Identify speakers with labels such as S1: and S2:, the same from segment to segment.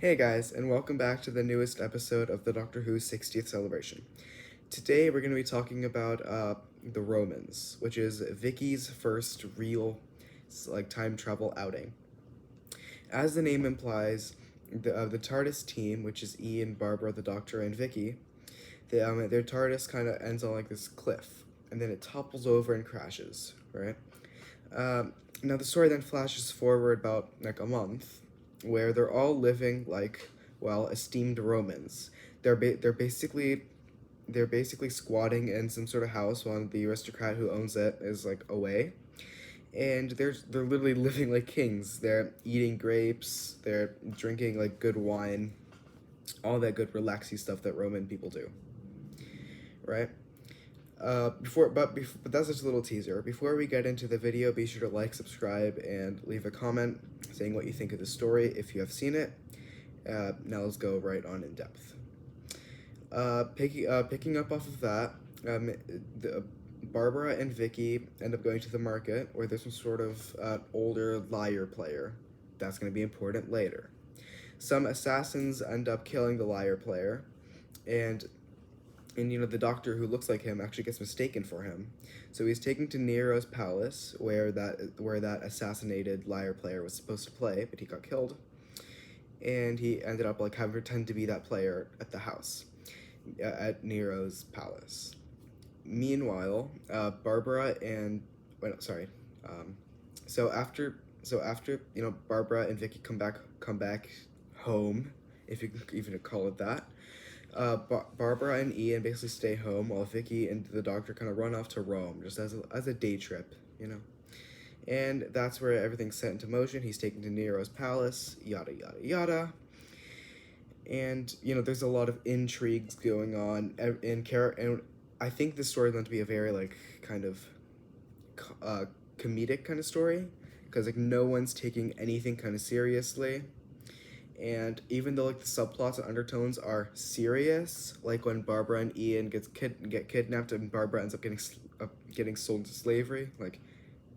S1: Hey guys, and welcome back to the newest episode of the Doctor Who 60th celebration. Today we're going to be talking about the Romans, which is Vicky's first real time travel outing. As the name implies, the TARDIS team, which is Ian, Barbara, the Doctor, and Vicky, their TARDIS kind of ends on like this cliff, and then it topples over and crashes. Right. Now the story then flashes forward about like a month, where they're all living like esteemed Romans. They're basically squatting in some sort of house while the aristocrat who owns it is like away, and they're literally living like kings. They're eating grapes. They're drinking like good wine, all that good relaxy stuff that Roman people do, right? But that's just a little teaser. Before we get into the video, be sure to like, subscribe, and leave a comment saying what you think of the story if you have seen it. Now let's go right on in depth. Picking up off of that, the Barbara and Vicky end up going to the market where there's some sort of older liar player. That's going to be important later. Some assassins end up killing the liar player, and the doctor who looks like him actually gets mistaken for him. So he's taken to Nero's palace where that assassinated liar player was supposed to play, but he got killed. And he ended up like having to pretend to be that player at the house, at Nero's palace. Meanwhile, Barbara and wait, no, sorry. Um, so after Barbara and Vicky come back home, if you can even call it that. Barbara and Ian basically stay home while Vicky and the doctor kind of run off to Rome just as a day trip, you know. And that's where everything's set into motion. He's taken to Nero's palace, yada yada yada. And there's a lot of intrigues going on and I think this story is meant to be a very like kind of comedic kind of story because like no one's taking anything kind of seriously. And even though like the subplots and undertones are serious, like when Barbara and Ian get kidnapped and Barbara ends up getting sold to slavery, like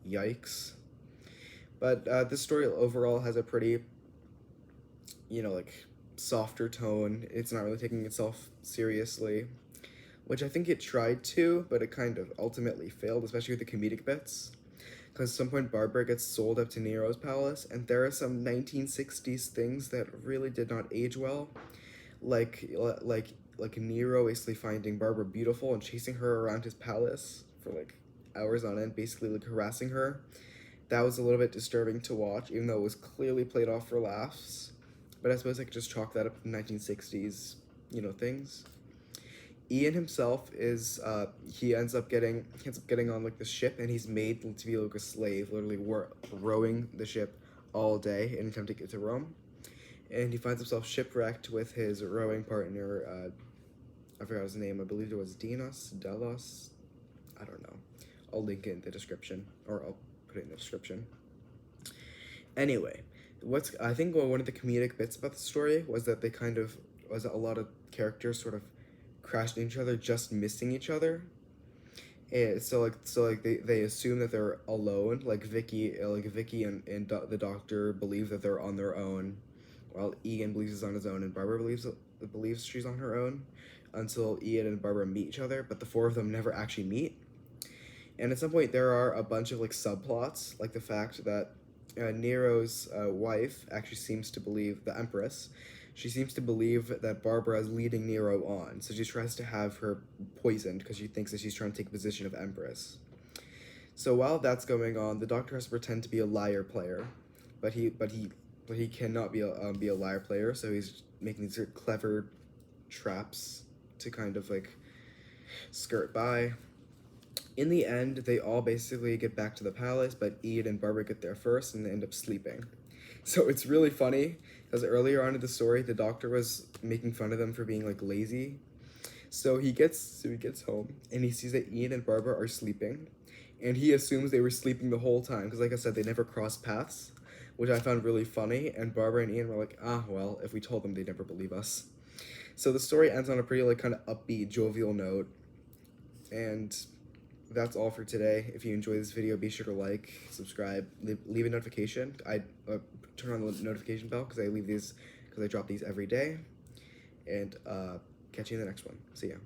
S1: yikes. But this story overall has a pretty, like softer tone. It's not really taking itself seriously, which I think it tried to, but it kind of ultimately failed, especially with the comedic bits. Because at some point Barbara gets sold up to Nero's palace, and there are some 1960s things that really did not age well, like Nero basically finding Barbara beautiful and chasing her around his palace for like hours on end, basically like harassing her. That was a little bit disturbing to watch, even though it was clearly played off for laughs. But I suppose I could just chalk that up to 1960s, things. Ian himself is he ends up getting on like the ship, and he's made to be like a slave, literally rowing the ship all day in an attempt to get to Rome. And he finds himself shipwrecked with his rowing partner. I forgot his name. I believe it was Delos. I don't know. I'll link it in the description, or I'll put it in the description. Anyway, what's I think one of the comedic bits about the story was that a lot of characters sort of crashed into each other, just missing each other. And so they assume that they're alone. Like Vicky and the doctor believe that they're on their own, while Ian believes he's on his own, and Barbara believes she's on her own, until Ian and Barbara meet each other. But the four of them never actually meet. And at some point, there are a bunch of like subplots, like the fact that Nero's wife actually seems to believe the Empress. She seems to believe that Barbara is leading Nero on, so she tries to have her poisoned because she thinks that she's trying to take the position of Empress. So while that's going on, the Doctor has to pretend to be a liar player, but he cannot be a liar player. So he's making these clever traps to kind of like skirt by. In the end, they all basically get back to the palace, but Ian and Barbara get there first, and they end up sleeping. So it's really funny because earlier on in the story, the doctor was making fun of them for being like lazy. So he gets home and he sees that Ian and Barbara are sleeping, and he assumes they were sleeping the whole time because, like I said, they never crossed paths, which I found really funny. And Barbara and Ian were like, "Ah, well, if we told them, they'd never believe us." So the story ends on a pretty like kind of upbeat, jovial note, and that's all for today. If you enjoy this video, be sure to like, subscribe, leave a notification. I turn on the notification bell because I leave these because I drop these every day. And catch you in the next one. See ya.